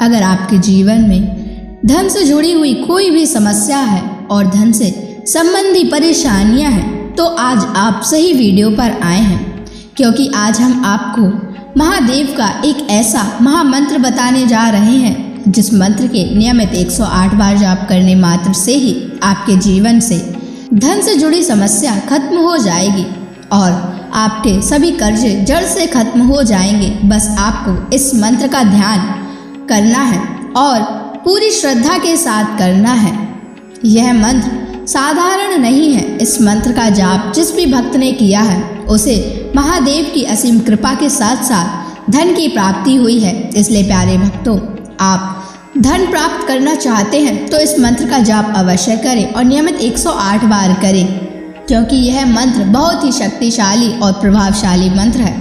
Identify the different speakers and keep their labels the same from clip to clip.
Speaker 1: अगर आपके जीवन में धन से जुड़ी हुई कोई भी समस्या है और धन से संबंधी परेशानियां हैं तो आज आप सही वीडियो पर आए हैं, क्योंकि आज हम आपको महादेव का एक ऐसा महामंत्र बताने जा रहे हैं जिस मंत्र के नियमित 108 बार जाप करने मात्र से ही आपके जीवन से धन से जुड़ी समस्या खत्म हो जाएगी और आपके सभी कर्जे जड़ से खत्म हो जाएंगे। बस आपको इस मंत्र का ध्यान करना है और पूरी श्रद्धा के साथ करना है। यह मंत्र साधारण नहीं है। इस मंत्र का जाप जिस भी भक्त ने किया है उसे महादेव की असीम कृपा के साथ साथ धन की प्राप्ति हुई है। इसलिए प्यारे भक्तों, आप धन प्राप्त करना चाहते हैं तो इस मंत्र का जाप अवश्य करें और नियमित 108 बार करें, क्योंकि यह मंत्र बहुत ही शक्तिशाली और प्रभावशाली मंत्र है।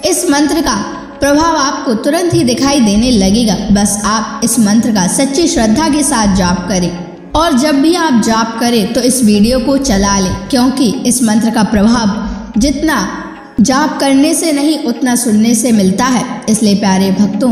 Speaker 1: इस मंत्र का प्रभाव आपको तुरंत ही दिखाई देने लगेगा। बस आप इस मंत्र का सच्ची श्रद्धा के साथ जाप करें और जब भी आप जाप करें तो इस वीडियो को चला लें, क्योंकि इस मंत्र का प्रभाव जितना जाप करने से नहीं उतना सुनने से मिलता है। इसलिए प्यारे भक्तों,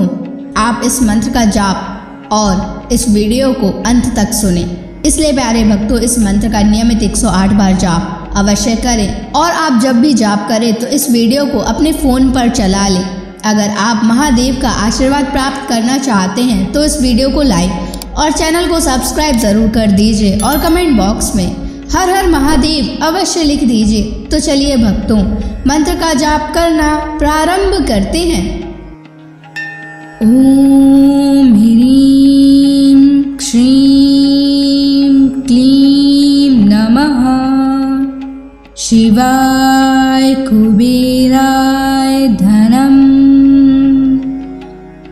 Speaker 1: आप इस मंत्र का जाप और इस वीडियो को अंत तक सुने। इसलिए प्यारे भक्तों, इस मंत्र का नियमित 108 बार जाप अवश्य करें और आप जब भी जाप करें तो इस वीडियो को अपने फ़ोन पर चला लें। अगर आप महादेव का आशीर्वाद प्राप्त करना चाहते हैं तो इस वीडियो को लाइक और चैनल को सब्सक्राइब ज़रूर कर दीजिए और कमेंट बॉक्स में हर हर महादेव अवश्य लिख दीजिए। तो चलिए भक्तों, मंत्र का जाप करना प्रारंभ करते हैं। ओम ह्रीं श्रीं क्लीं नमः शिवाय कुबेराय धनम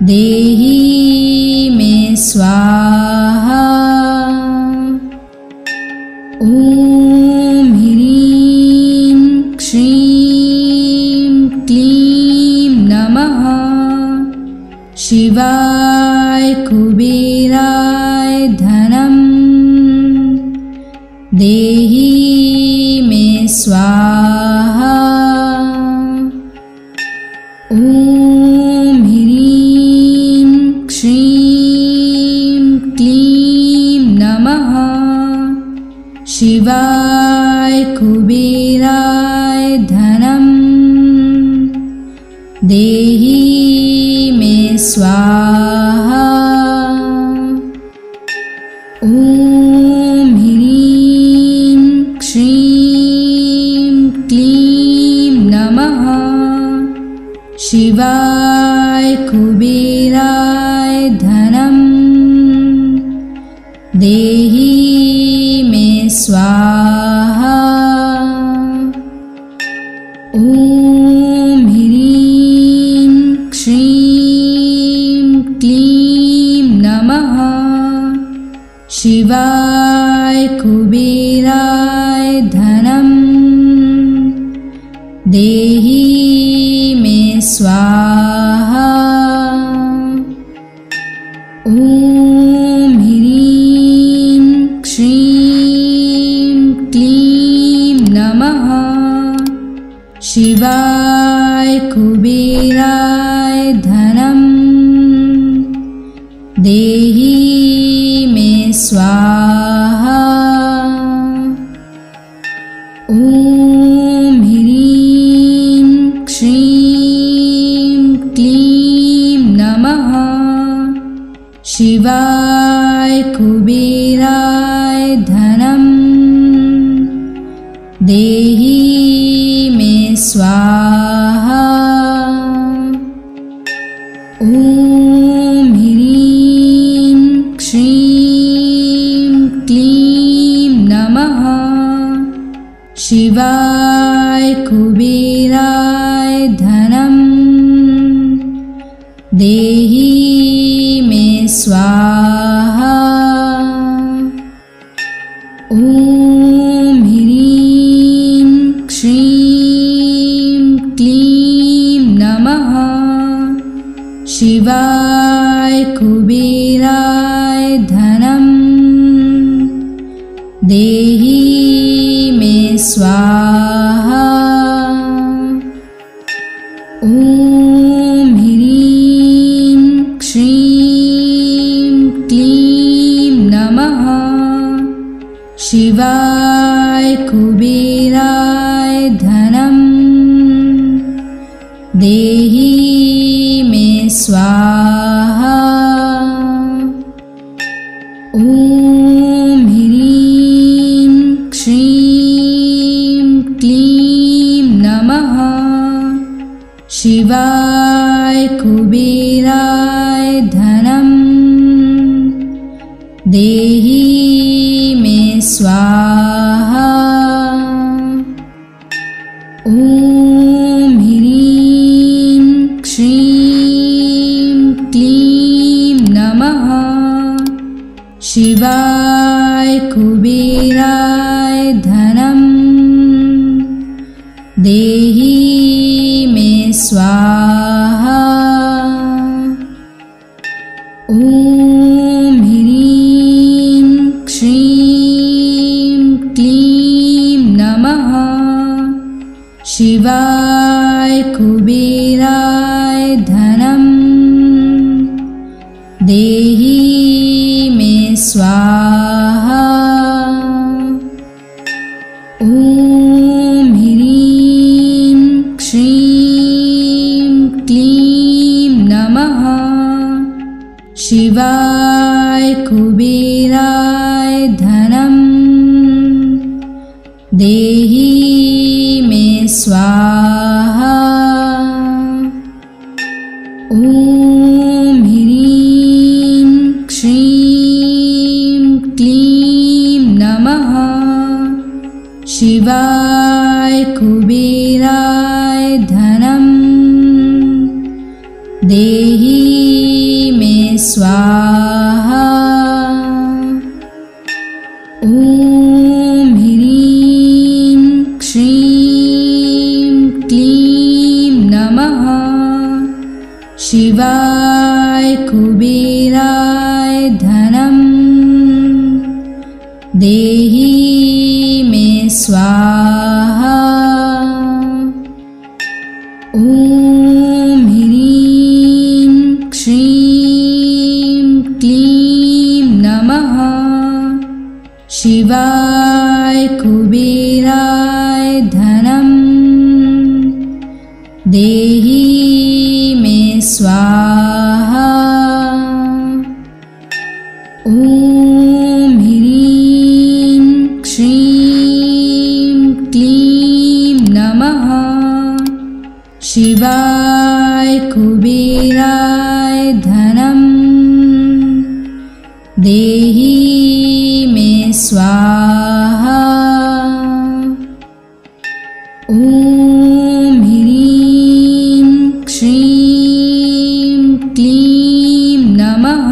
Speaker 1: देहि मे स्वाहा। ओम ह्रीं श्रीं क्लीं नमः शिवाय कुबेराय धनम देहि मे स्वाहा। ओम ह्रीं श्रीं क्लीं नमः शिवाय कुबेराय धनम देहि मे स्वाहा। ओम ह्रीं श्रीं क्लीं नमः शिवाय कुबेराय धनम देहि मे स्वाहा। ओम ह्रीं श्रीं क्लीं नमः शिवाय कुबेराय धनम देहि मे स्वाहा। ओम ह्रीं श्रीं क्लीं नमः शिवाय कुबेराय धनम देहि मे स्वाहा। ओम ह्रीं श्रीं क्लीं नमः शिवाय कुबेराय धनम देहि मे स्वाहा। ओम ह्रीं श्रीं क्लीं नमः शिवाय कुबेराय धनम देहि मे स्वाहा। ओम ह्रीं श्रीं क्लीं नमः शिवाय कुबेराय धनम देहि मे स्वाहा। ओम ह्रीं श्रीं देहि मे स्वाहा। ॐ ह्रीं श्रीं क्लीं नमः शिवाय कुबेराय धनं देहि मे स्वाहा। ॐ ह्रीं श्रीं क्लीं नमः शिवाय कुबेराय धनं देहि मे स्वाहा। ॐ ह्रीं श्रीं क्लीं नमः शिवाय कुबेराय धनं देहि मे स्वाहा। ॐ ह्रीं श्रीं क्लीं नमः शिवाय कुबेराय धनं देहि मे स्वाहा। ॐ ह्रीं श्रीं क्लीं नमः शिवाय कुबेराय धनं देहि मे स्वाहा। ॐ ह्रीं श्रीं क्लीं नमः शिवाय कुबेराय धनं देहि मे स्वाहा। ॐ ह्रीं श्रीं क्लीं नमः शिवाय कुबेराय धनं देहि मे स्वाहा। ॐ ह्रीं श्रीं क्लीं नमः शिवाय कुबेराय धनं देहि मे स्वाहा। ॐ ह्रीं श्रीं क्लीं नमः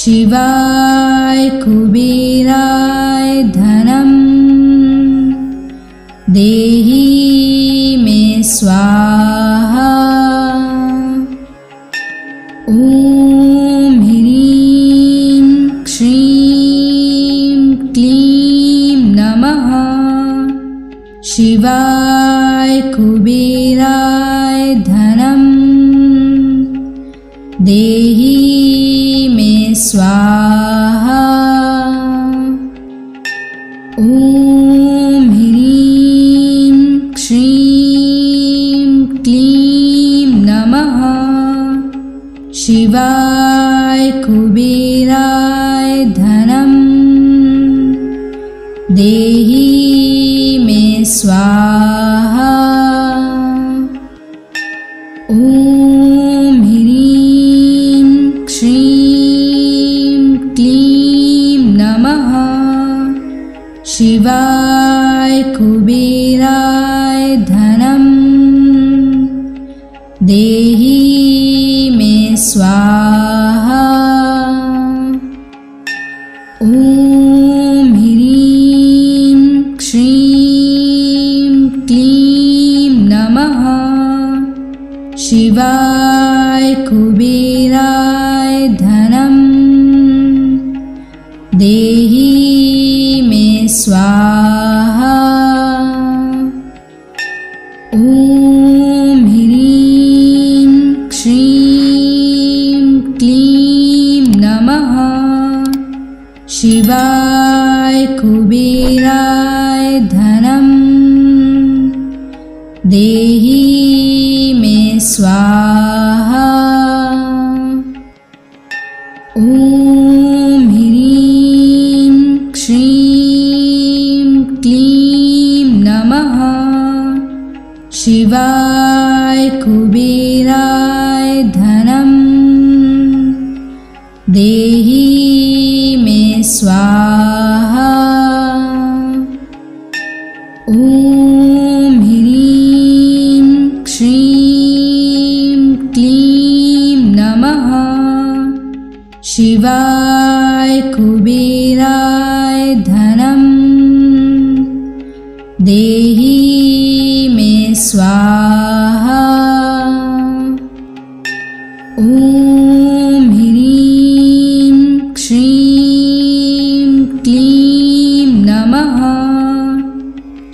Speaker 1: शिवाय कुबेराय धनं देहि मे स्वाहा। ॐ ह्रीं श्रीं क्लीं नमः शिवाय कुबेराय धनं देहि मे स्वाहा। ॐ ह्रीं श्रीं क्लीं नमः शिवाय कुबेराय धनं देहि मे स्वाहा। ॐ ह्रीं श्रीं क्लीं नमः शिवाय कुबेराय धनं देहि मे स्वाहा। ॐ ह्रीं श्रीं क्लीं नमः शिवाय कुबेराय धनं देहि मे स्वाहा। ॐ ह्रीं श्रीं क्लीं नमः शिवाय कुबेराय धनं देहि मे स्वाहा। ॐ ह्रीं श्रीं क्लीं नमः शिवाय कुबेराय धनं देहि मे स्वाहा। ॐ ह्रीं श्रीं क्लीं नमः शिवाय कुबेराय धनं देहि मे स्वाहा। ॐ ह्रीं श्रीं क्लीं नमः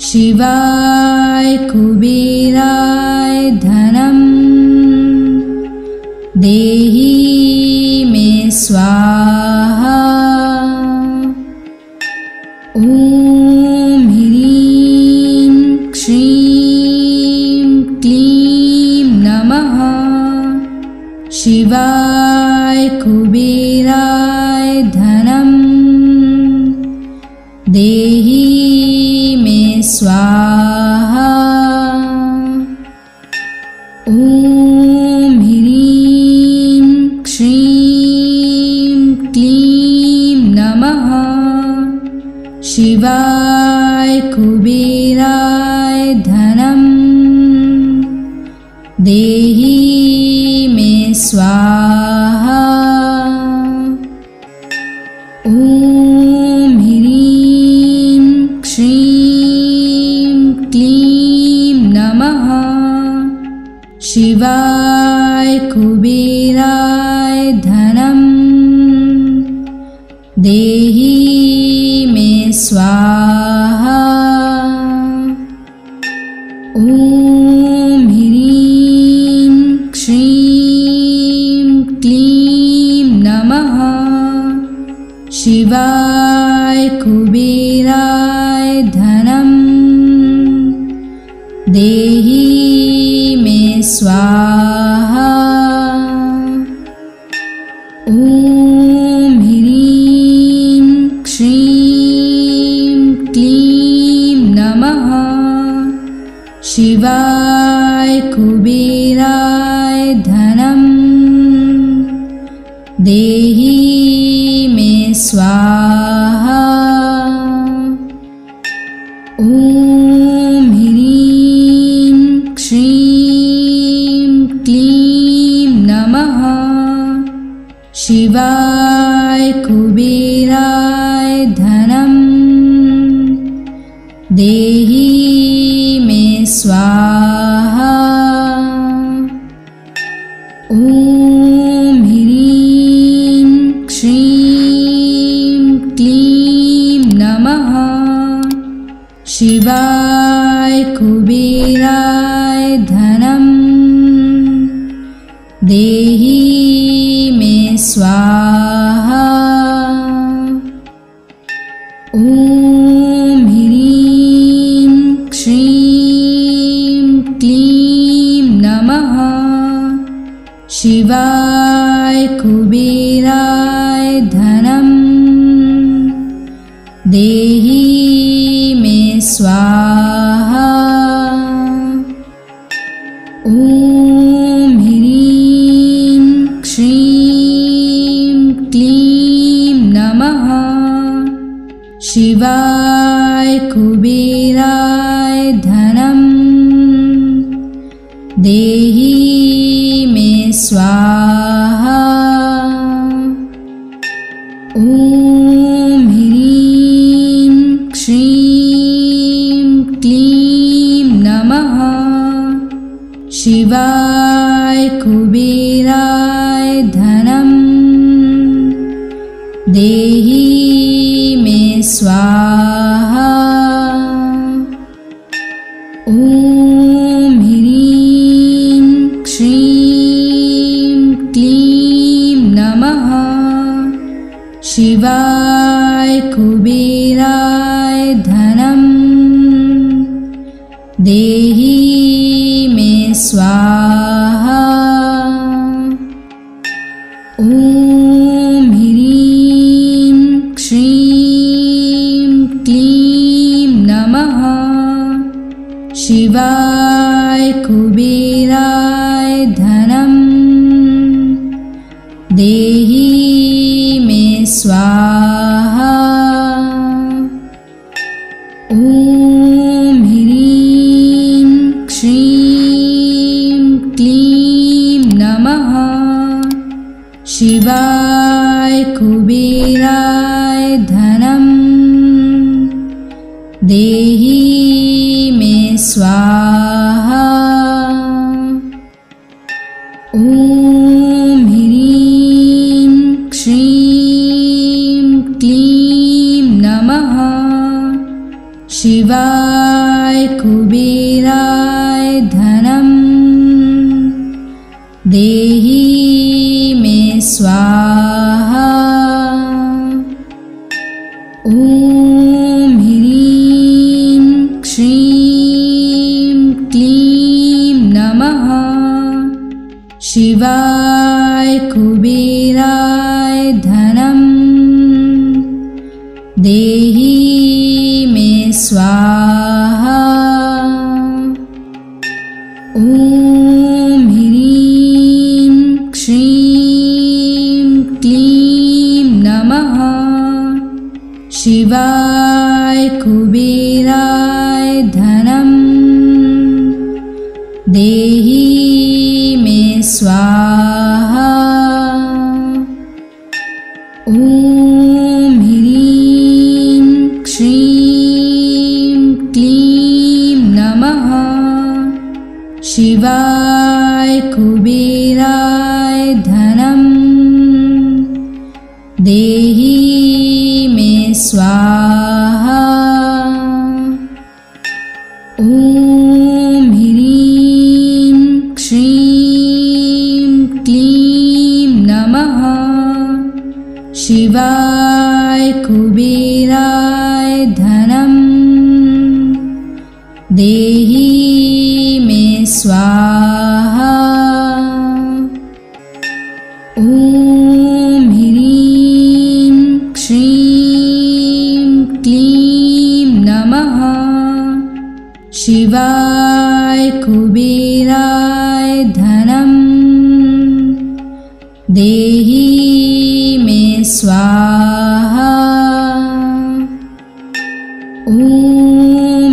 Speaker 1: शिवाय कुबेराय धनं देहि मे स्वाहा। ॐ ह्रीं श्रीं क्लीं नमः शिवाय कुबेराय धनं देहि मे स्वाहा। ॐ ह्रीं श्रीं क्लीं नमः शिवाय कुबेराय धनं देहि मे स्वाहा। ॐ ह्रीं श्रीं क्लीं नमः शिवाय कुबेराय धनं देहि मे स्वाहा। ॐ ह्रीं श्रीं क्लीं नमः शिवाय कुबेराय धनं देहि मे स्वाहा। ॐ ह्रीं श्रीं क्लीं नमः शिवाय कुबेराय धनं देहि मे स्वाहा। ॐ ह्रीं श्रीं क्लीं नमः शिवाय कुबेराय धनं देहि मे स्वाहा। ॐ ह्रीं श्रीं क्लीं नमः शिवाय कुबेराय धनं देहि मे स्वाहा। ॐ ह्रीं श्रीं क्लीं नमः शिवाय कुबेराय धनं देहि मे स्वाहा। ॐ ह्रीं श्रीं क्लीं नमः शिवाय कुबेराय धनं देहि मे स्वाहा। ॐ ह्रीं श्रीं क्लीं नमः शिवाय कुबेराय धनं देहि मे स्वाहा। ॐ ह्रीं श्रीं क्लीं नमः शिवाय कुबेराय धनं देहि मे स्वाहा। ॐ ह्रीं श्रीं क्लीं नमः शिवाय कुबेराय धनं देहि मे स्वाहा। ॐ ह्रीं श्रीं क्लीं नमः शिवाय कुबेराय धनं देहि मे स्वाहा। ॐ ह्रीं श्रीं क्लीं नमः शिवाय कुबेराय धनं देहि मे स्वाहा। ॐ ह्रीं श्रीं क्लीं नमः शिवाय कुबेराय धनं देहि मे स्वाहा। ॐ ह्रीं श्रीं क्लीं नमः शिवाय कुबेराय धनं देहि मे स्वाहा। ॐ ह्रीं श्रीं क्लीं नमः शिवाय कुबेराय धनं देहि मे स्वाहा। ॐ ह्रीं श्रीं क्लीं नमः शिवाय कुबेराय धनं देहि मे स्वाहा। ॐ ह्रीं श्रीं क्लीं नमः शिवाय कुबेराय धनं देहि मे स्वाहा। ॐ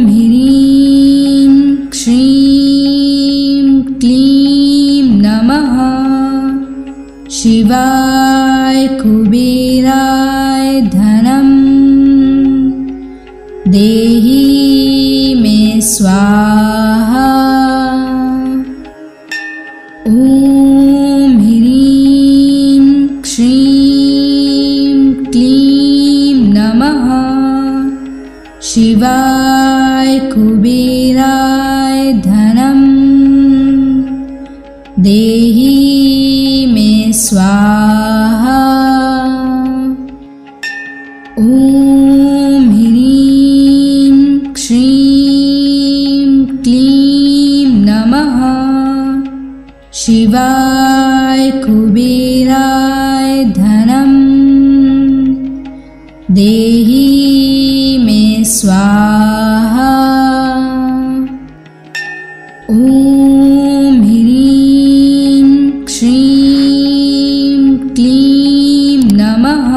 Speaker 1: ह्रीं श्रीं क्लीं नमः शिवाय कुबेराय धनं देहि मे स्वाहा। ॐ ह्रीं श्रीं क्लीं नमः शिवाय कुबेराय धनं देहि मे स्वाहा। ॐ ह्रीं श्रीं क्लीं नमः शिवाय कुबेराय धनं देहि मे स्वाहा। ॐ ह्रीं श्रीं क्लीं नमः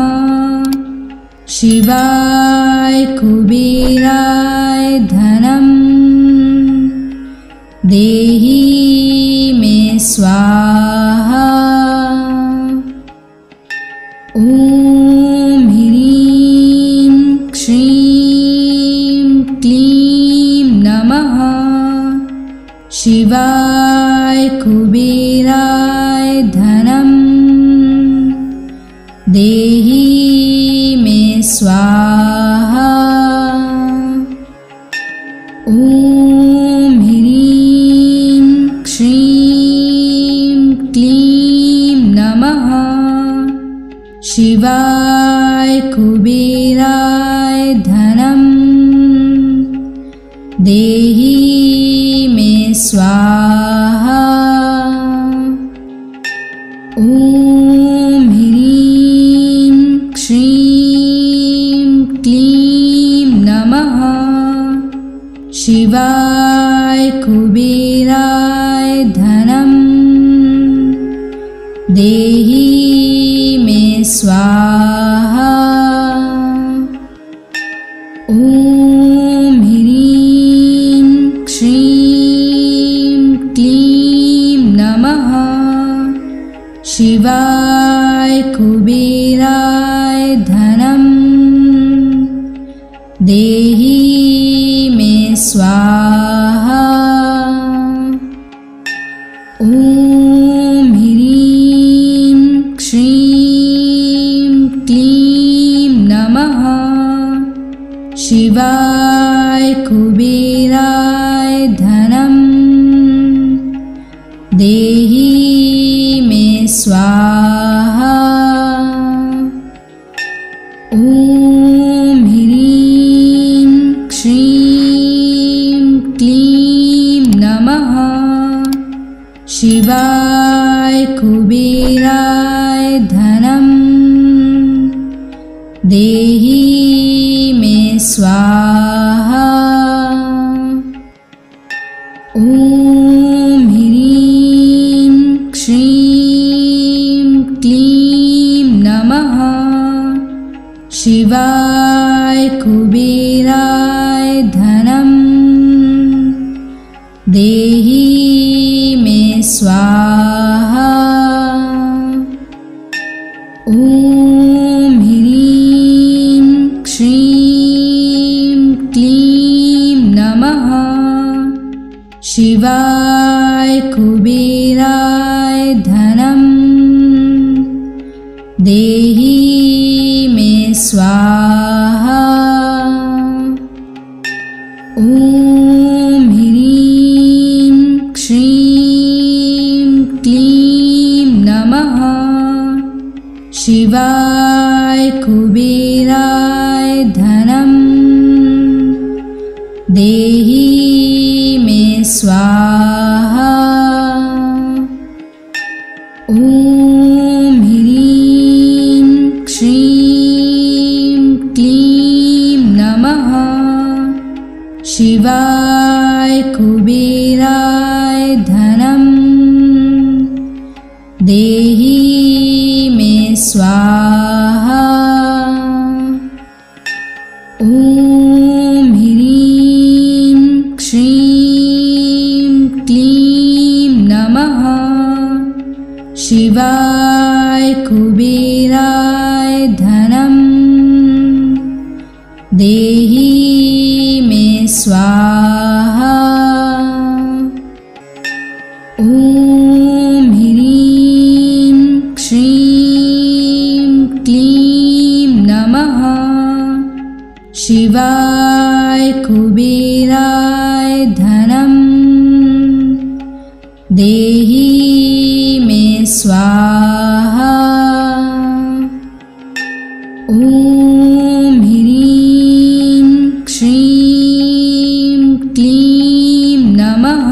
Speaker 1: शिवाय कुबेराय धनं देहि मे स्वाहा। ॐ ह्रीं श्रीं क्लीं नमः शिवाय कुबेराय धनं देहि मे स्वाहा। ॐ ह्रीं श्रीं क्लीं नमः शिवाय कुबेराय धनं देहि मे स्वाहा। ॐ ह्रीं श्रीं क्लीं नमः शिवाय कुबेराय धनं देहि मे स्वाहा। ॐ ह्रीं श्रीं क्लीं नमः शिवाय कुबेराय धनं देहि मे स्वाहा। ॐ ह्रीं श्रीं क्लीं नमः शिवाय कुबेराय धनं देहि मे स्वाहा। ॐ ह्रीं श्रीं क्लीं नमः शिवाय कुबेराय धनं देहि मे स्वाहा। ॐ ह्रीं श्रीं क्लीं नमः शिवाय कुबेराय धनं देहि मे स्वाहा। ॐ ह्रीं श्रीं क्लीं नमः शिवाय कुबेराय धनं देहि मे स्वाहा। ॐ ह्रीं श्रीं क्लीं नमः शिवाय कुबेराय धनं देहि मे स्वाहा। ॐ ह्रीं श्रीं क्लीं नमः शिवाय कुबेराय धनं देहि मे स्वाहा। ॐ ह्रीं श्रीं क्लीं नमः शिवाय कुबेराय धनं देहि मे स्वाहा। ॐ ह्रीं श्रीं क्लीं नमः शिवाय कुबेराय धनं देहि मे स्वाहा। ॐ ह्रीं श्रीं क्लीं नमः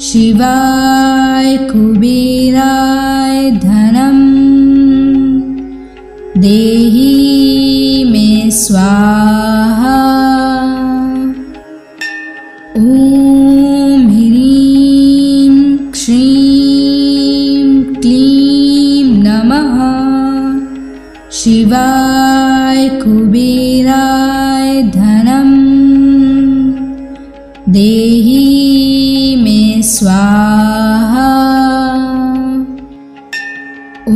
Speaker 1: शिवाय कुबेराय धनं देहि मे स्वाहा। ॐ ह्रीं श्रीं क्लीं नमः शिवाय कुबेराय धनं देहि मे स्वाहा। ॐ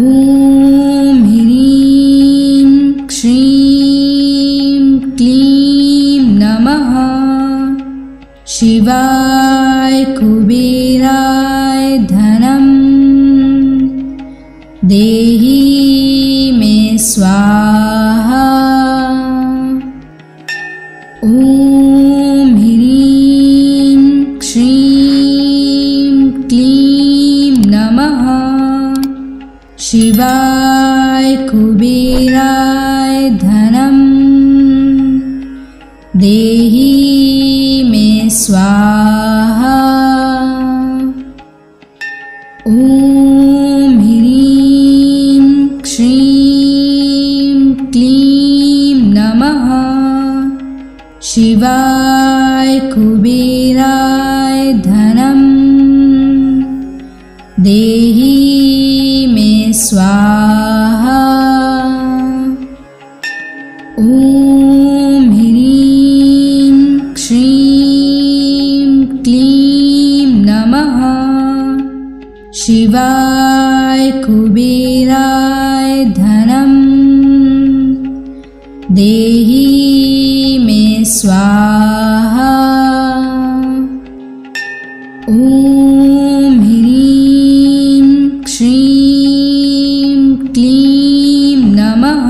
Speaker 1: ह्रीं श्रीं क्लीं नमः शिवाय कुबेराय धनं देहि मे स्वाहा। ॐ ह्रीं श्रीं क्लीं नमः शिवाय कुबेराय धनं देहि मे स्वाहा। ॐ ह्रीं श्रीं क्लीं नमः शिवाय कुबेराय धनं देहि मे स्वाहा। ॐ ह्रीं श्रीं क्लीं नमः शिवाय कुबेराय धनं देहि मे स्वाहा। ॐ ह्रीं श्रीं क्लीं नमः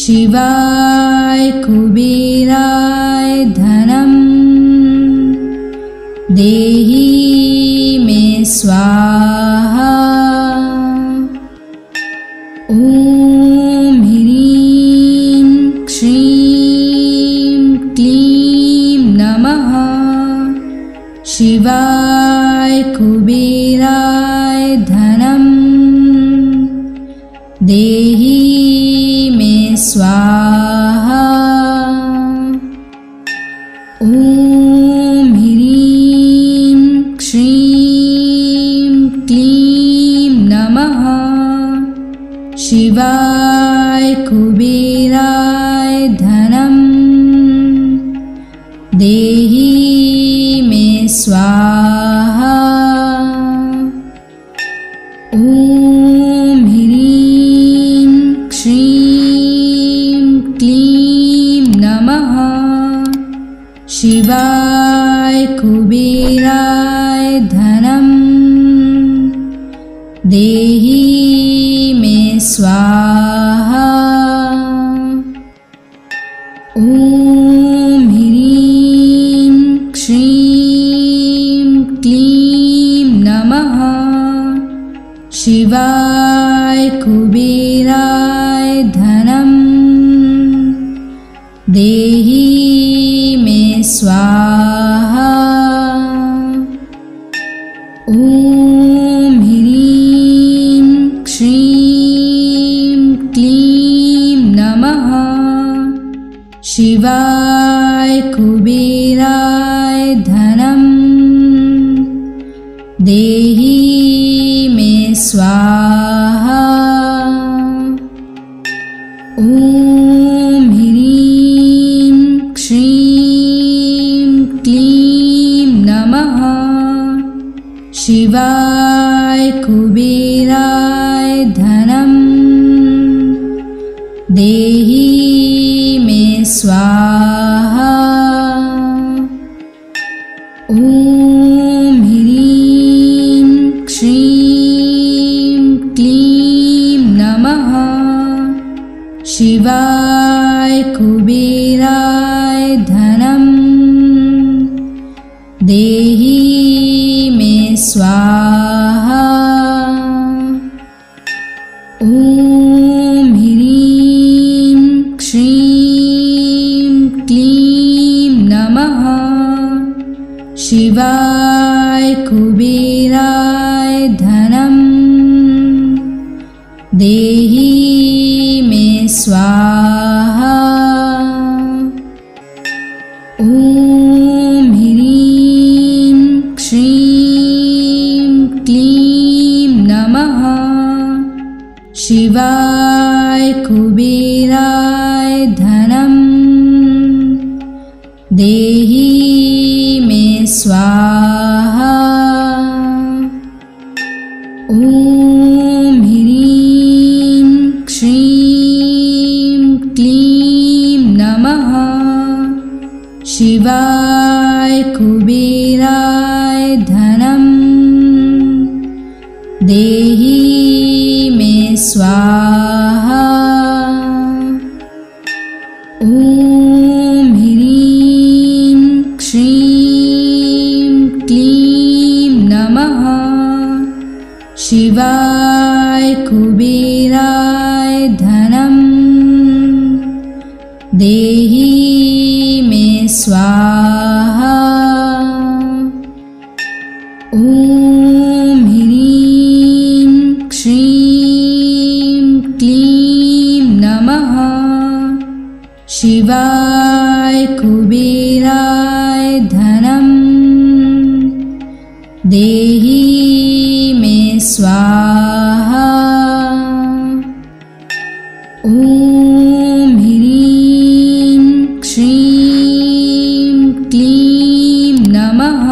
Speaker 1: शिवाय कुबेराय धनं देहि मे स्वाहा। ॐ ह्रीं श्रीं क्लीं नमः शिवाय कुबेराय धनं देहि मे स्वाहा। ॐ ह्रीं श्रीं क्लीं नमः शिवाय कुबेराय धनं देहि मे स्वाहा। ॐ ह्रीं श्रीं क्लीं नमः शिवाय कुबेराय धनं देहि मे स्वाहा। ॐ ह्रीं श्रीं क्लीं नमः शिवाय कुबेराय धनं देहि मे स्वाहा। ॐ ह्रीं श्रीं क्लीं नमः शिवाय कुबेराय धनं देहि मे स्वाहा। ॐ ह्रीं श्रीं क्लीं नमः शिवाय कुबेराय धनं देहि मे स्वाहा। ॐ ह्रीं श्रीं क्लीं नमः शिवाय कुबेराय धनं देहि मे स्वाहा। ॐ ह्रीं श्रीं क्लीं नमः शिवाय कुबेराय धनं देहि मे स्वाहा। ॐ ह्रीं श्रीं क्लीं नमः शिवाय कुबेराय धनं देहि मे स्वाहा। ॐ ह्रीं श्रीं क्लीं नमः शिवाय कुबेराय धनं देहि मे स्वाहा। ॐ ह्रीं श्रीं क्लीं नमः शिवाय कुबेराय धनं देहि मे स्वाहा। ॐ ह्रीं श्रीं क्लीं नमः। शिवाय कुबेराय धनं देहि मे स्वाहा। ॐ ह्रीं श्रीं क्लीं नमः।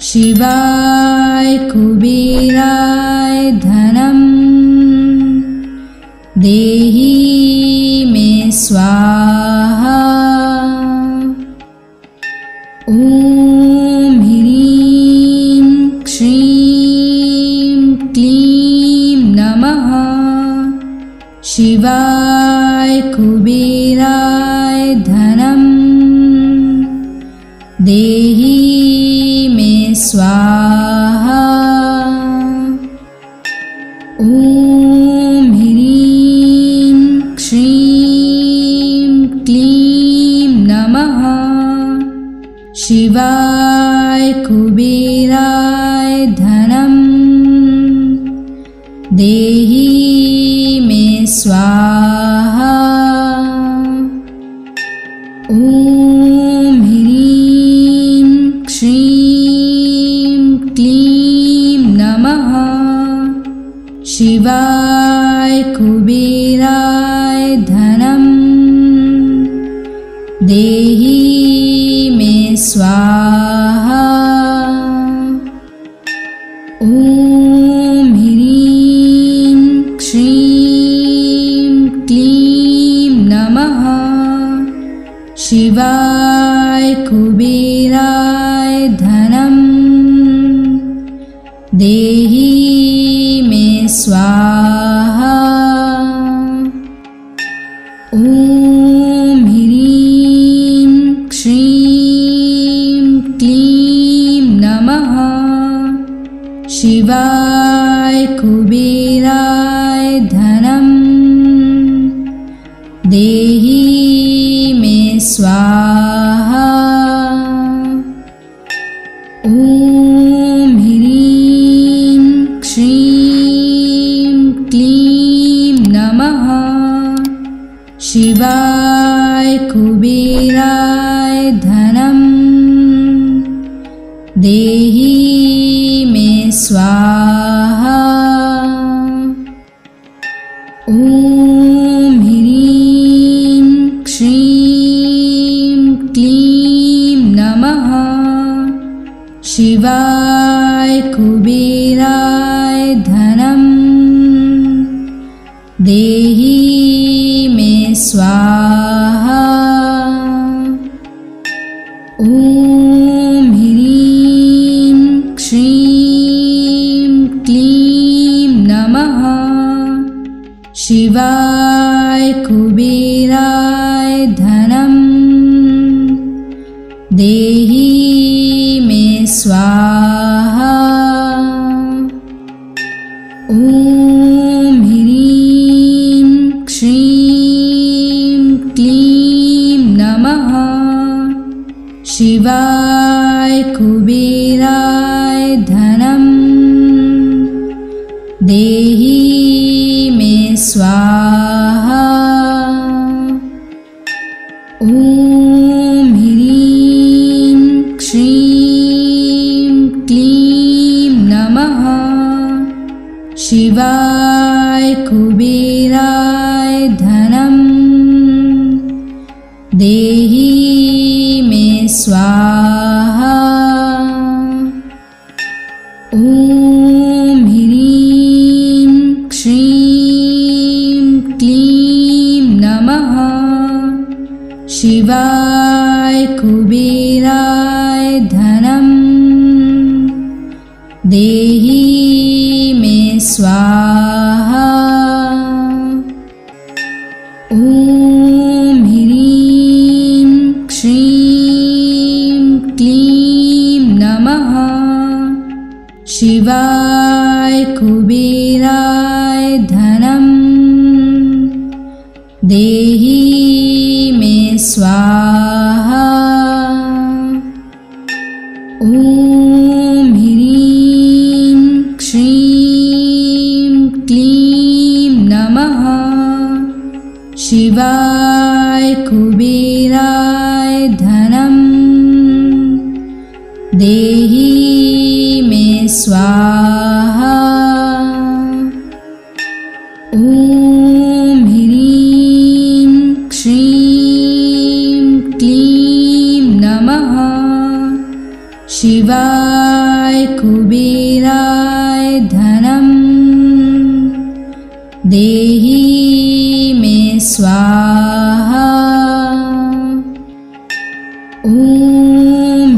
Speaker 1: शिवाय कुबेराय धनं देहि मे स्वाहा। ॐ ह्रीं श्रीं क्लीं नमः। शिवाय कुबेराय धनं देहि मे स्वाहा। ॐ ह्रीं श्रीं क्लीं नमः। शिवाय कुबेराय धनं देहि मे स्वाहा। ॐ ह्रीं श्रीं क्लीं नमः। शिवाय कुबेराय धनं देहि मे स्वाहा। ॐ ह्रीं श्रीं क्लीं नमः। शिवाय कुबेराय धनं देहि मे स्वाहा। ॐ ह्रीं श्रीं क्लीं नमः। शिवाय कुबेराय धनं देहि मे स्वाहा। ॐ ह्रीं श्रीं क्लीं नमः। शिवाय कुबेराय धनं देहि मे स्वाहा। ॐ ह्रीं श्रीं क्लीं नमः। शिवाय कुबेराय धनं देहि मे स्वाहा। ॐ ह्रीं श्रीं क्लीं नमः। शिवाय कुबेराय धनं देहि मे स्वाहा। ॐ ह्रीं श्रीं क्लीं नमः। शिवाय कुबेराय धनं देहि मे स्वाहा। ॐ ह्रीं श्रीं क्लीं नमः। शिवाय कुबेराय धनं देहि मे स्वाहा। ॐ ह्रीं श्रीं क्लीं नमः। शिवाय कुबेराय धनं देहि मे स्वाहा। ॐ ह्रीं श्रीं क्लीं नमः। शिवाय कुबेराय धनं देहि मे स्वाहा। देहि मे स्वाहा। ॐ ह्रीं श्रीं क्लीं नमः शिवाय कुबेराय धनं देहि मे स्वाहा। ॐ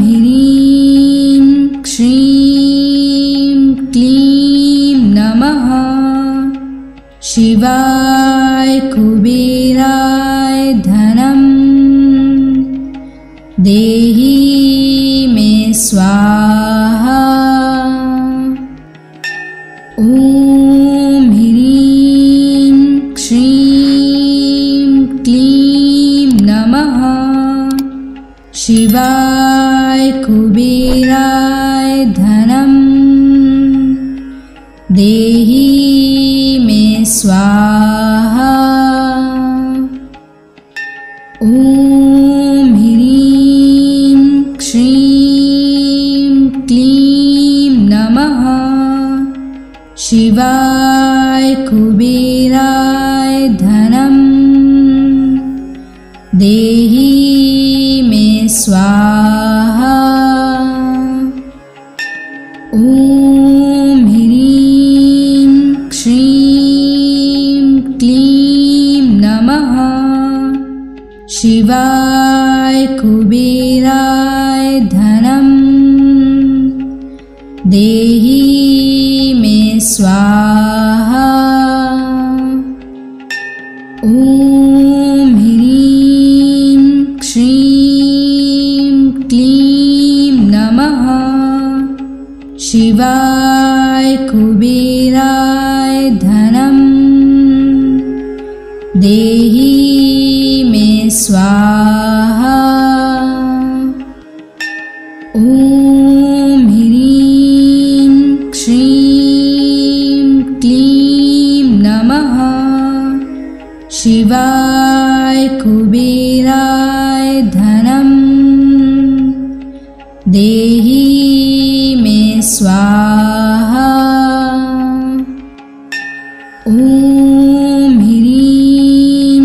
Speaker 1: ह्रीं श्रीं क्लीं नमः शिवाय कुबेराय धनं देहि मे स्वाहा। ॐ ह्रीं श्रीं क्लीं नमः शिवाय कुबेराय धनं देहि मे स्वाहा। ॐ ह्रीं श्रीं क्लीं नमः शिवाय कुबेराय धनं देहि मे स्वाहा। ॐ ह्रीं श्रीं क्लीं नमः शिवाय कुबेराय धनं देहि मे स्वाहा। ॐ ह्रीं श्रीं क्लीं नमः शिवाय कुबेराय धनं देहि मे स्वाहा। ॐ ह्रीं श्रीं क्लीं नमः शिवाय कुबेराय धनं देहि मे स्वाहा। ॐ ह्रीं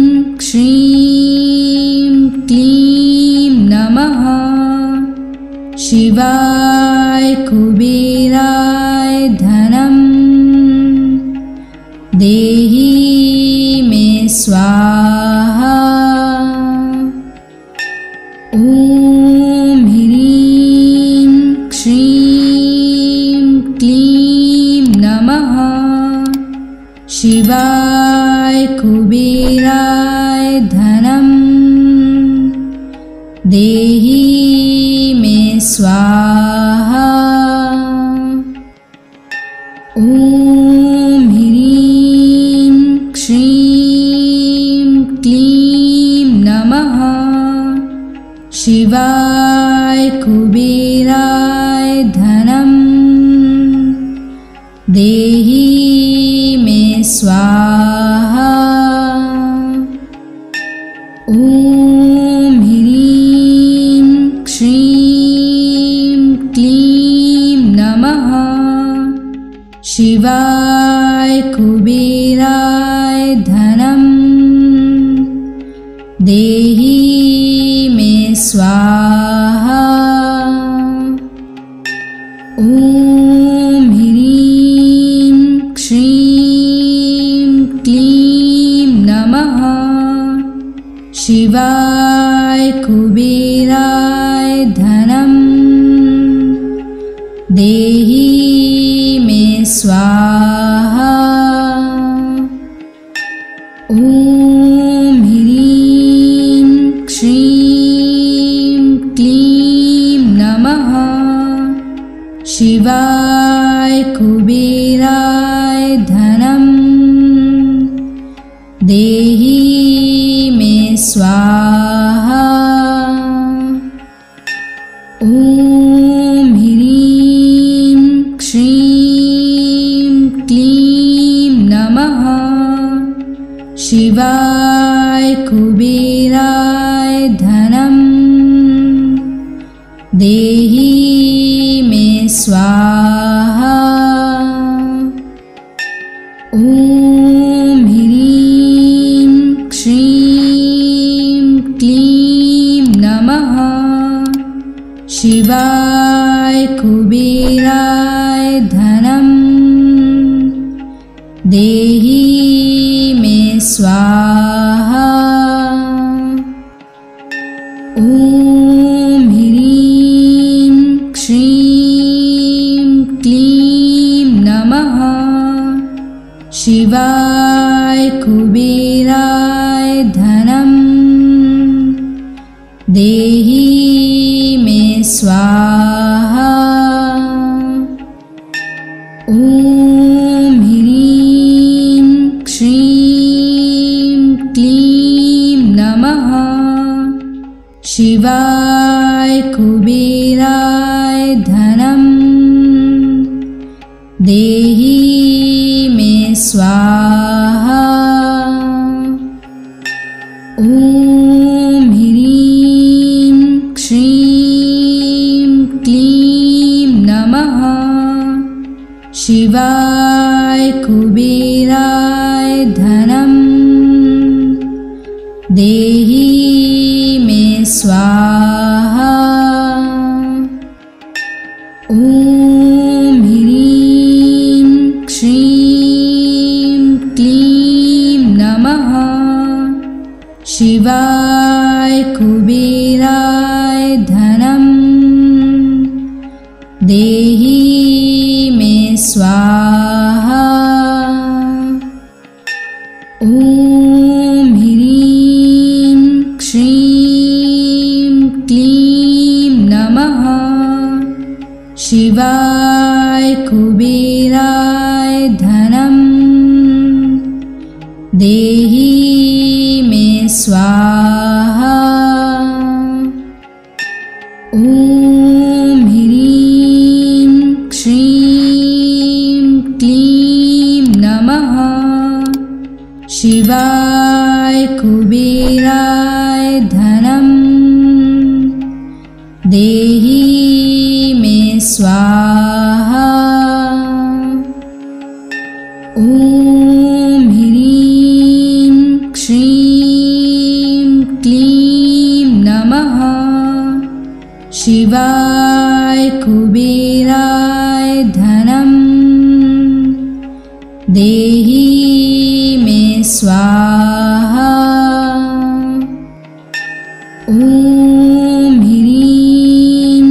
Speaker 1: श्रीं क्लीं नमः शिवाय कुबेराय धनं देहि मे स्वाहा। ॐ ह्रीं श्रीं क्लीं नमः शिवाय कुबेराय धनं देहि मे स्वाहा। ॐ ह्रीं श्रीं क्लीं नमः शिवाय कुबेराय धनं देहि मे स्वाहा। ॐ ह्रीं श्रीं क्लीं नमः शिवाय कुबेराय धनं देहि मे स्वाहा। ॐ ह्रीं श्रीं क्लीं नमः शिवाय कुबेराय धनं देहि मे स्वाहा। ॐ ह्रीं श्रीं क्लीं नमः शिवाय कुबेराय धनं देहि मे स्वाहा। ॐ ह्रीं श्रीं क्लीं नमः शिवाय कुबेराय धनं देहि स्वाहा। ॐ ह्रीं श्रीं क्लीं नमः शिवाय कुबेराय धनं देहि मे स्वाहा। ॐ ह्रीं श्रीं क्लीं नमः शिवाय कुबेराय धनं देहि मे स्वाहा। ॐ ह्रीं श्रीं क्लीं नमः शिवाय कुबेराय धनं देहि मे स्वाहा। ॐ ह्रीं श्रीं क्लीं नमः शिवाय कुबेराय धनं देहि मे स्वाहा। ॐ ह्रीं श्रीं क्लीं नमः शिवाय कुबेराय धनं देहि मे स्वाहा। ॐ ह्रीं श्रीं क्लीं नमः शिवाय कुबेराय धनं देहि मे स्वाहा। ॐ ह्रीं श्रीं क्लीं नमः शिवाय कुबेराय धनं देहि मे स्वाहा। ॐ ह्रीं श्रीं क्लीं नमः शिवाय कुबेराय धनं देहि मे स्वाहा। ॐ ह्रीं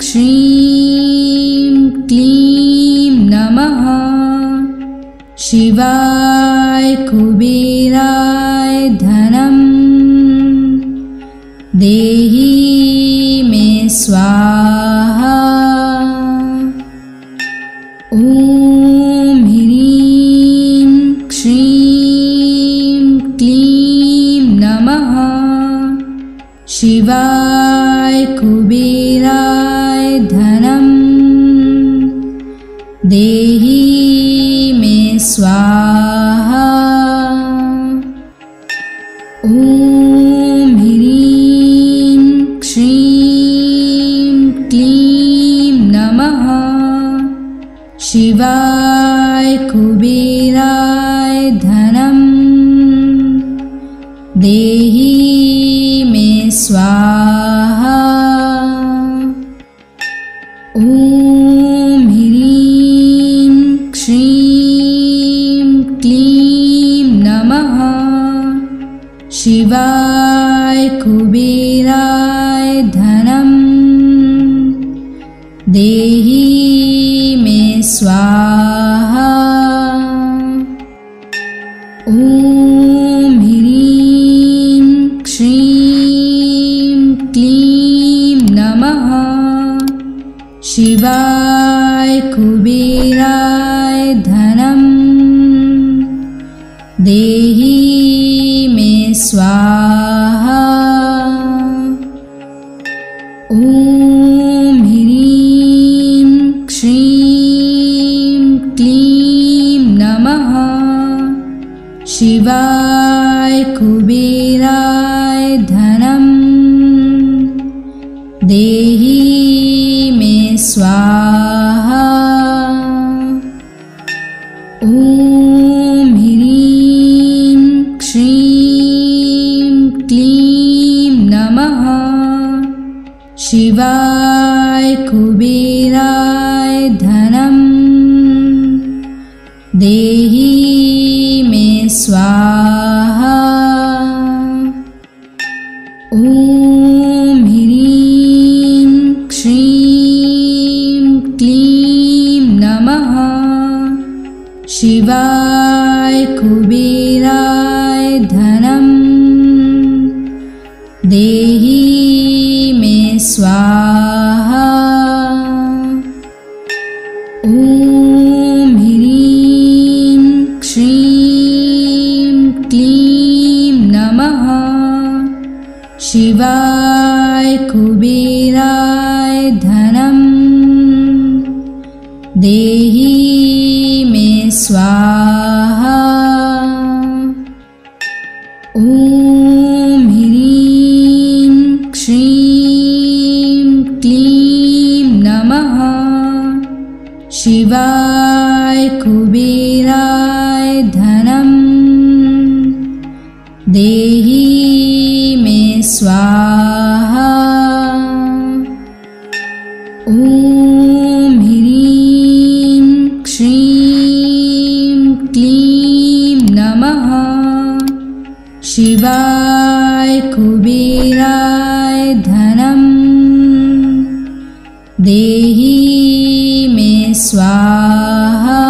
Speaker 1: श्रीं क्लीं नमः शिवाय कुबेराय धनं देहि मे स्वाहा। ॐ ह्रीं श्रीं क्लीं नमः शिवाय कुबेराय धनं देहि मे स्वाहा। ॐ ह्रीं श्रीं क्लीं नमः शिवाय कुबेराय धनं देहि मे स्वाहा। ॐ ह्रीं श्रीं क्लीं नमः शिवाय कुबेराय धनं देहि मे स्वाहा। ॐ ह्रीं श्रीं क्लीं नमः शिवाय कुबेराय धनं देहि मे स्वाहा। ॐ ह्रीं श्रीं क्लीं नमः शिवाय कुबेराय धनं देहि मे स्वाहा। ॐ ह्रीं श्रीं क्लीं नमः शिवाय कुबेराय धनं देहि मे स्वाहा। ॐ ह्रीं श्रीं क्लीं नमः शिवाय कुबेराय धनं देहि मे स्वाहा। ॐ ह्रीं श्रीं क्लीं नमः शिवाय कुबेराय धनं देहि मे स्वाहा। ॐ ह्रीं श्रीं क्लीं नमः शिवाय कुबेराय धनं देहि मे स्वाहा। ॐ ह्रीं श्रीं क्लीं नमः शिवाय कुबेराय धनं देहि मे स्वाहा।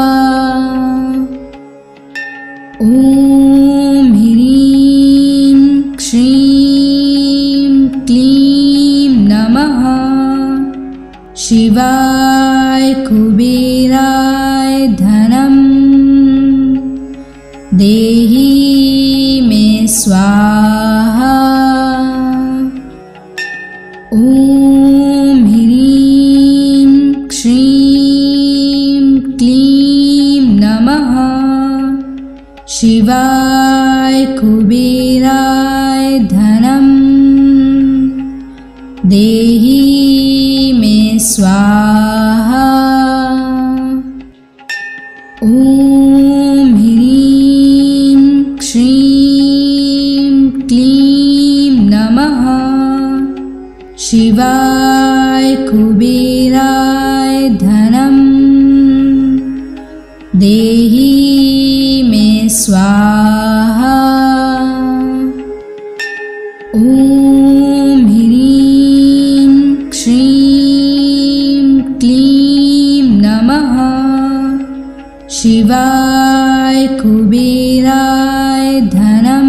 Speaker 1: ॐ ह्रीं श्रीं क्लीं नमः शिवाय कुबेराय धनं देहि मे स्वाहा। ॐ ह्रीं श्रीं क्लीं नमः शिवाय कुबेराय धनं देहि मे स्वाहा। ॐ ह्रीं श्रीं क्लीं नमः शिवाय कुबेराय धनं देहि मे स्वाहा। ॐ ह्रीं श्रीं क्लीं नमः शिवाय कुबेराय धनं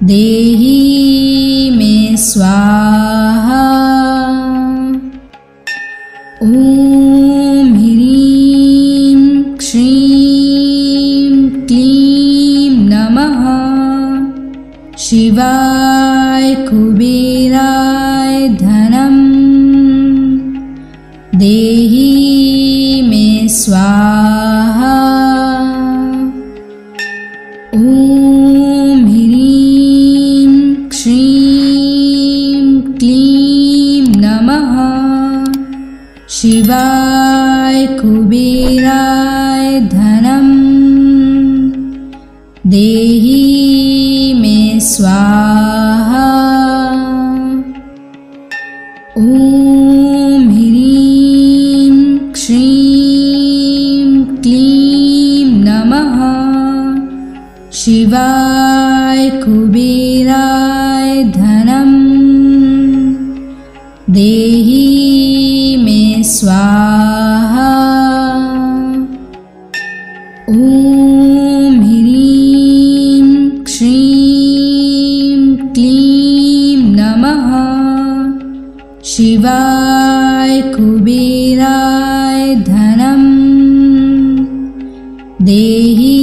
Speaker 1: देहि मे स्वाहा। ॐ ह्रीं श्रीं क्लीं नमः शिवाय कुबेराय धनं देहि मे स्वाहा। ॐ ह्रीं श्रीं क्लीं नमः शिवाय कुबेराय धनं देहि मे स्वाहा। ॐ ह्रीं श्रीं क्लीं नमः शिवाय कुबेराय धनं देहि मे स्वाहा। ॐ ह्रीं श्रीं क्लीं नमः शिवाय कुबेराय धनं देहि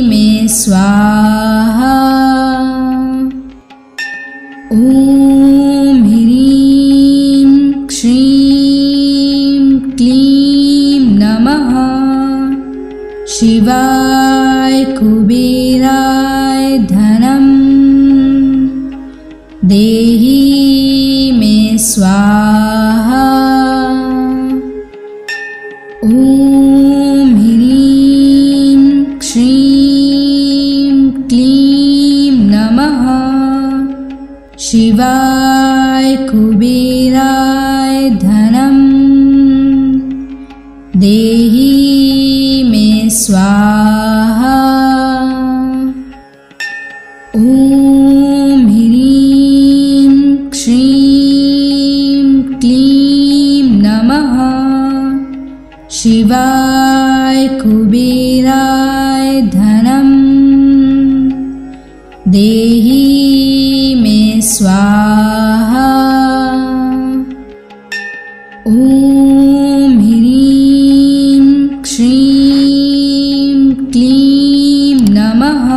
Speaker 1: मे स्वाहा। ॐ ह्रीं श्रीं क्लीं नमः शिवाय कुबेराय धनं देहि देहि मे स्वाहा। ॐ ह्रीं श्रीं क्लीं नमः शिवाय कुबेराय धनं देहि मे स्वाहा। ॐ ह्रीं श्रीं क्लीं नमः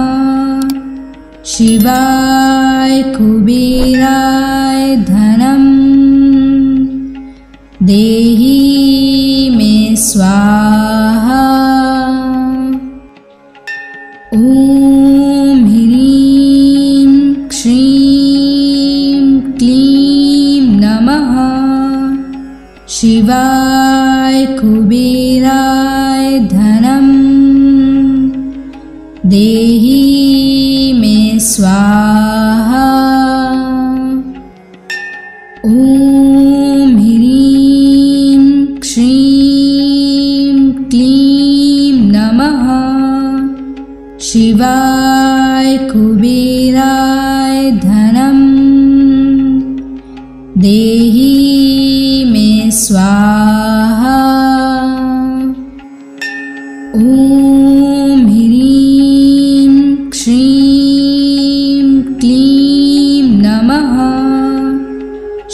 Speaker 1: शिवाय कुबेराय धनं देहि मे स्वाहा। ॐ ह्रीं श्रीं क्लीं नमः शिवाय कुबेराय धनं देहि मे स्वाहा। ॐ ह्रीं श्रीं क्लीं नमः शिवाय कुबेराय धनं देहि मे स्वाहा। ॐ ह्रीं श्रीं क्लीं नमः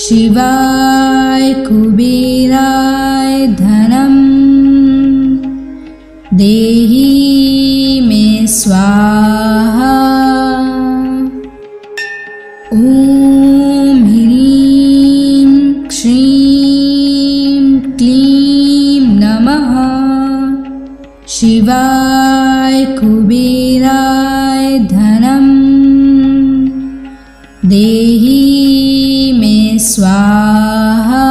Speaker 1: शिवाय कुबेराय धनं देहि मे स्वाहा। ॐ ह्रीं श्रीं क्लीं नमः शिवाय कुबेराय धनं देहि मे स्वाहा।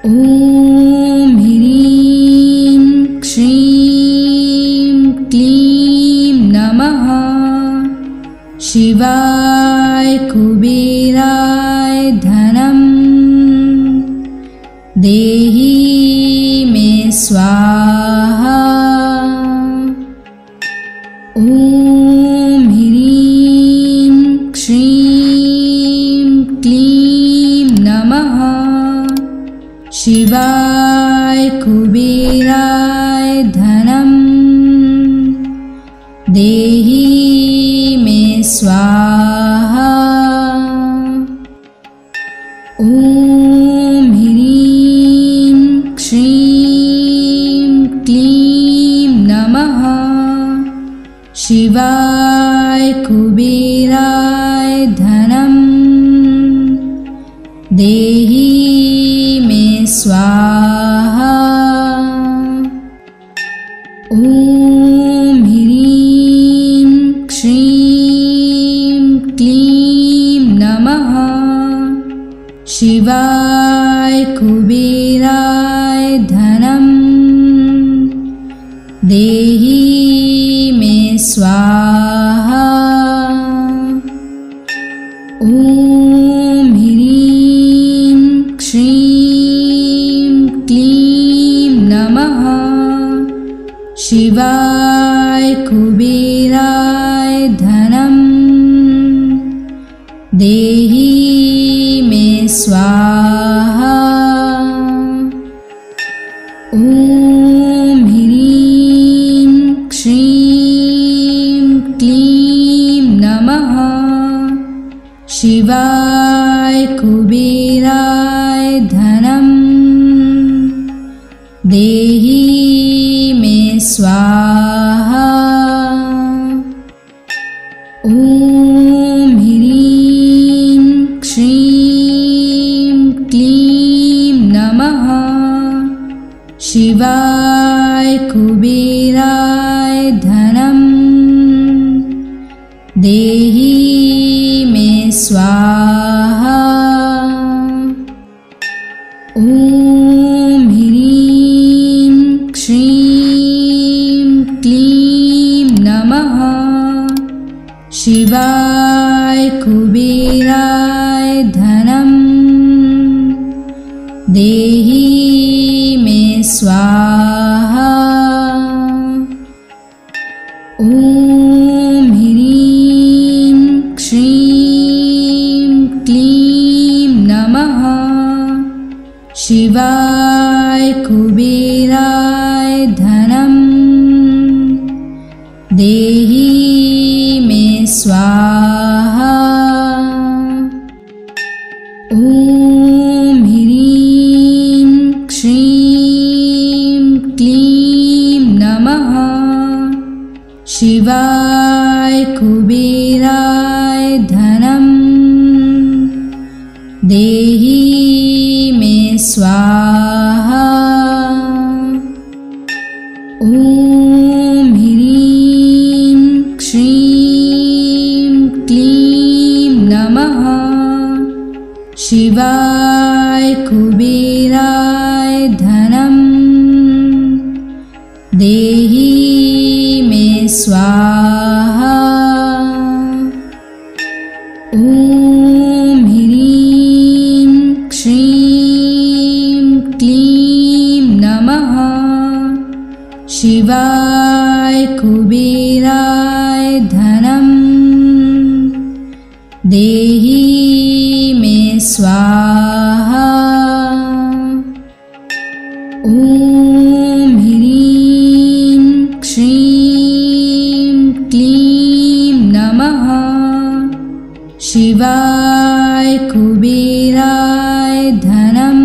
Speaker 1: ॐ ह्रीं श्रीं क्लीं नमः शिवाय कुबेराय धनं देहि मे स्वाहा। ॐ ह्रीं श्रीं क्लीं नमः शिवाय कुबेराय धनं देहि मे स्वाहा। ॐ ह्रीं श्रीं क्लीं नमः शिवाय कुबेराय धनं देहि मे स्वाहा। ॐ ह्रीं श्रीं क्लीं नमः शिवाय कुबेराय धनं देहि मे स्वाहा। ॐ ह्रीं श्रीं क्लीं नमः शिवाय कुबेराय धनं देहि मे स्वाहा। ॐ ह्रीं श्रीं क्लीं नमः शिवाय कुबेराय धनं देहि मे स्वाहा। ॐ ह्रीं श्रीं क्लीं नमः शिवाय कुबेराय धनं देहि मे स्वाहा। ॐ ह्रीं श्रीं क्लीं नमः शिवाय कुबेराय धनं देहि स्वाहा। ॐ ह्रीं श्रीं क्लीं नमः शिवाय कुबेराय धनं देहि मे स्वाहा। ॐ ह्रीं श्रीं क्लीं नमः शिवाय कुबेराय धनं देहि मे स्वाहा। ॐ ह्रीं श्रीं क्लीं नमः शिवाय कुबेराय धनं देहि मे स्वाहा। ॐ ह्रीं श्रीं क्लीं नमः शिवाय कुबेराय धनं देहि मे स्वाहा। ॐ ह्रीं श्रीं क्लीं नमः शिवाय कुबेराय धनं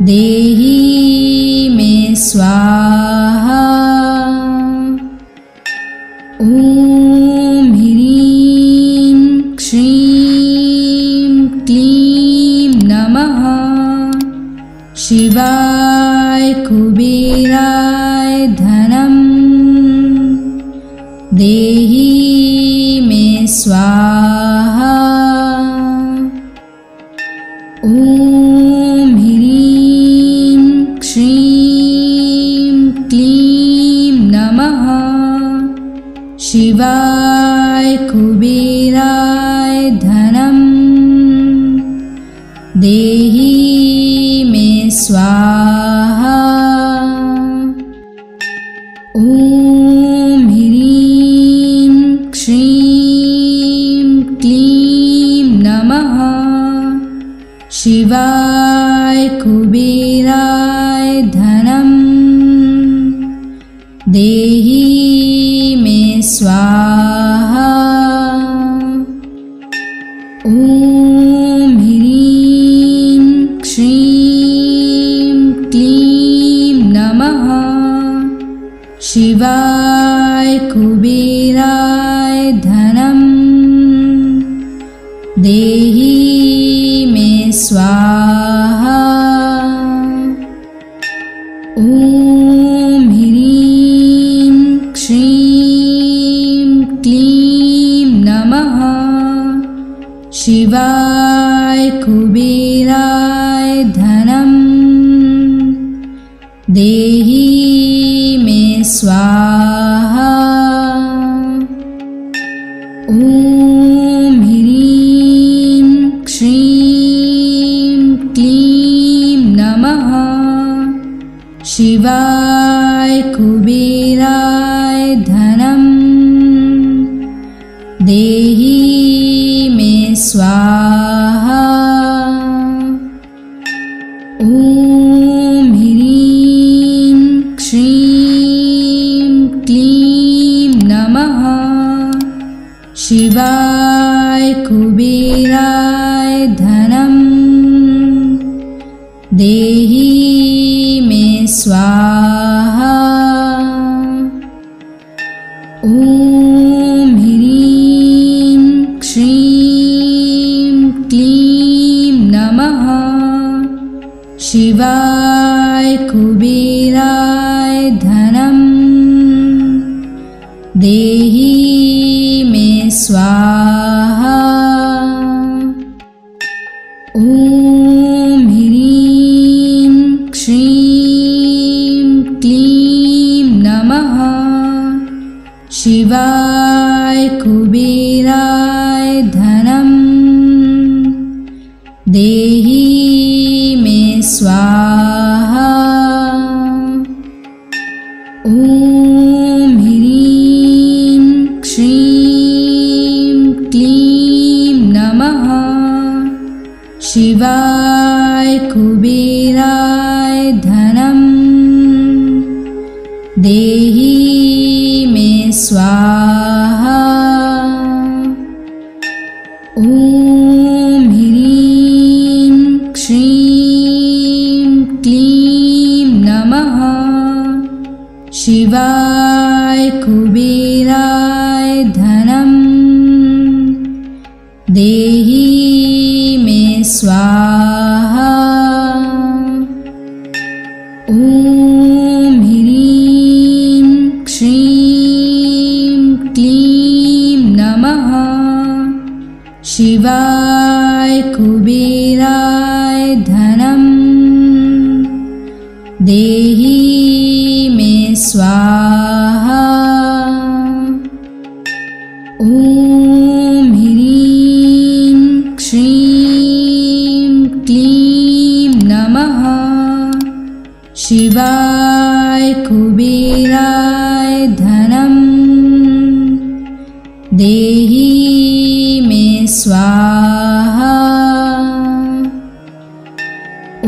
Speaker 1: देहि मे स्वाहा। ॐ ह्रीं श्रीं क्लीं नमः शिवाय कुबेराय धनं देहि मे स्वाहा। ॐ ह्रीं श्रीं क्लीं नमः शिवाय कुबेराय धनं देहि मे स्वाहा। ॐ ह्रीं श्रीं क्लीं नमः शिवाय कुबेराय धनं देहि मे स्वाहा। ॐ ह्रीं श्रीं क्लीं नमः शिवाय कुबेराय धनं देहि मे स्वाहा। ॐ ह्रीं श्रीं क्लीं नमः शिवाय कुबेराय धनं देहि मे स्वाहा। ॐ ह्रीं श्रीं क्लीं नमः शिवाय कुबेराय धनं देहि मे स्वाहा। ॐ ह्रीं श्रीं क्लीं नमः शिवाय कुबेराय धनं देहि मे स्वाहा। ॐ ह्रीं श्रीं क्लीं नमः शिवाय कुबेराय धनं देहि मे स्वाहा। ॐ ह्रीं श्रीं क्लीं नमः शिवाय कुबेराय धनं देहि मे स्वाहा। शिवाय कुबेराय धनम देहि मे स्वाहा। ॐ ह्रीं श्रीं क्लीं नमः। शिवाय कुबेराय धनम देहि मे स्वाहा। ॐ ह्रीं श्रीं क्लीं नमः। शिवाय कुबेराय धनम देहि मे स्वाहा। ॐ ह्रीं श्रीं क्लीं नमः। शिवाय कुबेराय धनम देहि मे स्वाहा। ॐ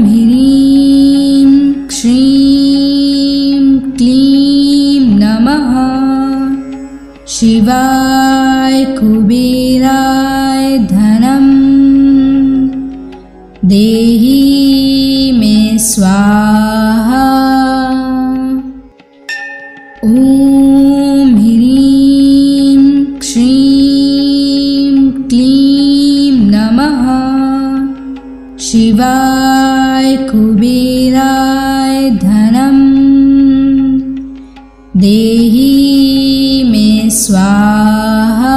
Speaker 1: ह्रीं श्रीं क्लीं नमः। शिवाय कुबेराय धनम देहि मे स्वाहा। ॐ ह्रीं श्रीं क्लीं नमः। शिवाय कुबेराय धनम देहि मे स्वाहा।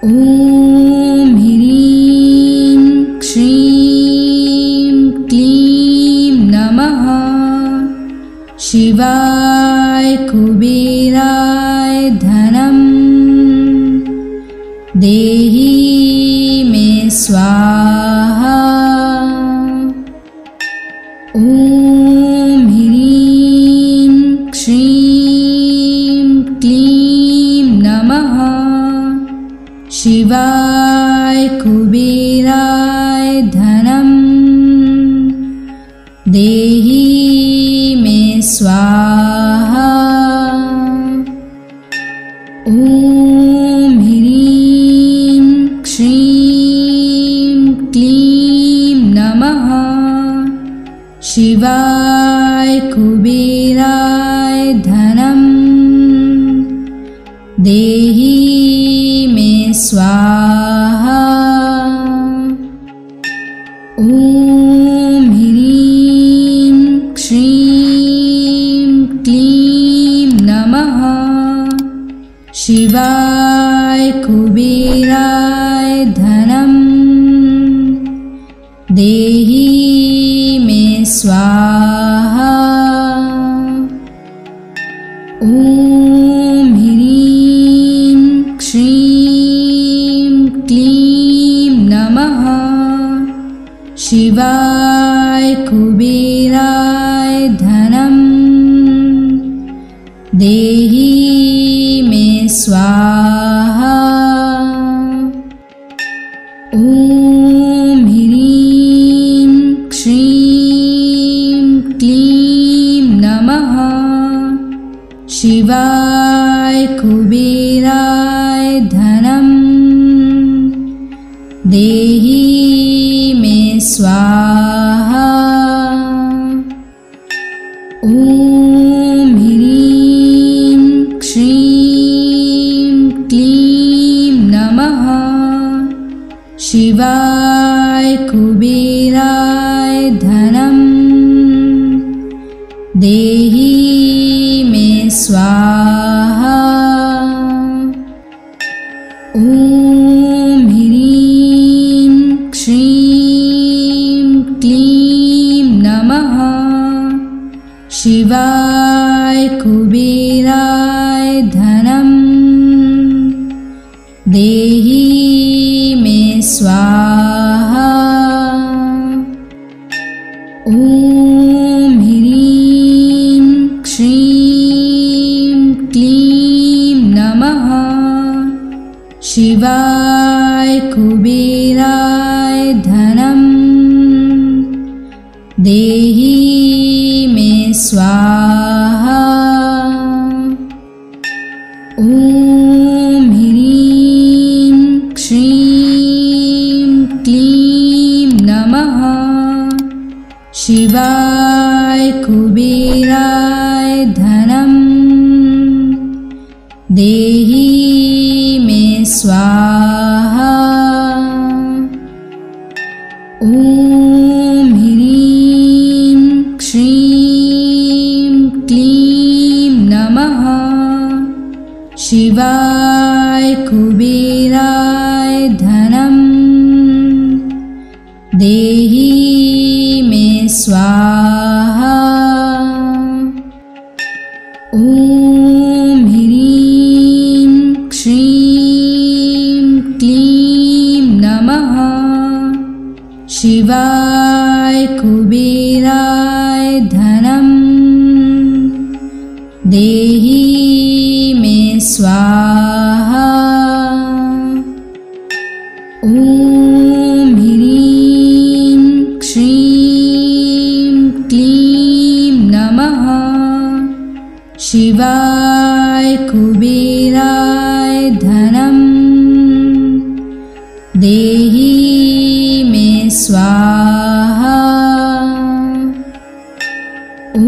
Speaker 1: ॐ ह्रीं श्रीं क्लीं नमः। शिवाय कुबेराय धनम देहि मे स्वाहा। ॐ ह्रीं श्रीं क्लीं नमः। शिवाय कुबेराय धनम देहि मे स्वाहा। ॐ ह्रीं श्रीं क्लीं नमः। शिवाय कुबेराय धनम देहि मे स्वाहा। ॐ ह्रीं श्रीं क्लीं नमः। शिवाय कुबेराय धनम देहि मे स्वाहा। ॐ ह्रीं श्रीं क्लीं नमः। शिवाय कुबेराय धनम देहि मे स्वाहा। ॐ ह्रीं श्रीं क्लीं नमः। शिवाय कुबेराय धनम देहि मे स्वाहा। ॐ ह्रीं श्रीं क्लीं नमः। शिवाय कुबेराय धनम देहि मे स्वाहा। ॐ ह्रीं श्रीं क्लीं नमः। शिवाय कुबेराय धनम देहि मे स्वाहा। ॐ ह्रीं श्रीं क्लीं नमः। शिवाय कुबेराय धनम देहि मे स्वाहा। ॐ ह्रीं श्रीं क्लीं नमः। शिवाय कुबेराय धनम देहि मे स्वाहा। ॐ ह्रीं श्रीं क्लीं नमः। शिवाय कुबेराय धनम देहि मे स्वाहा। ॐ ह्रीं श्रीं क्लीं नमः। शिवाय कुबेराय धनम देहि मे स्वाहा। ॐ ह्रीं श्रीं क्लीं नमः। शिवाय कुबेराय धनम देहि मे स्वाहा। ॐ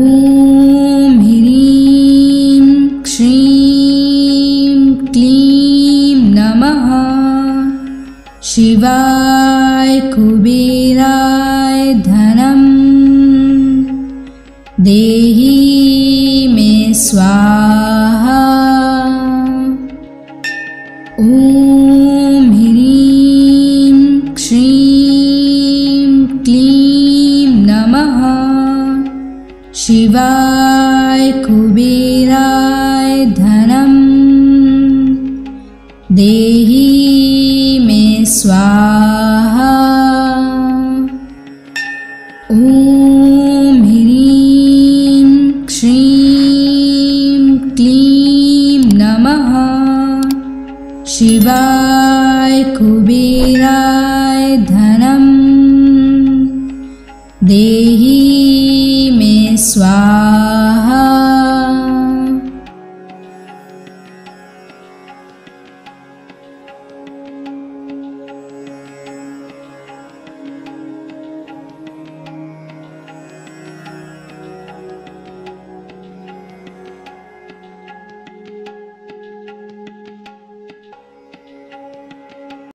Speaker 1: ह्रीं श्रीं क्लीं नमः। शिवाय कुबेराय धनम देहि मे स्वाहा। ॐ ह्रीं श्रीं क्लीं नमः। शिवाय कुबेराय धनम देहि मे स्वाहा। ॐ ह्रीं श्रीं क्लीं नमः। शिवाय कुबेराय धनम देहि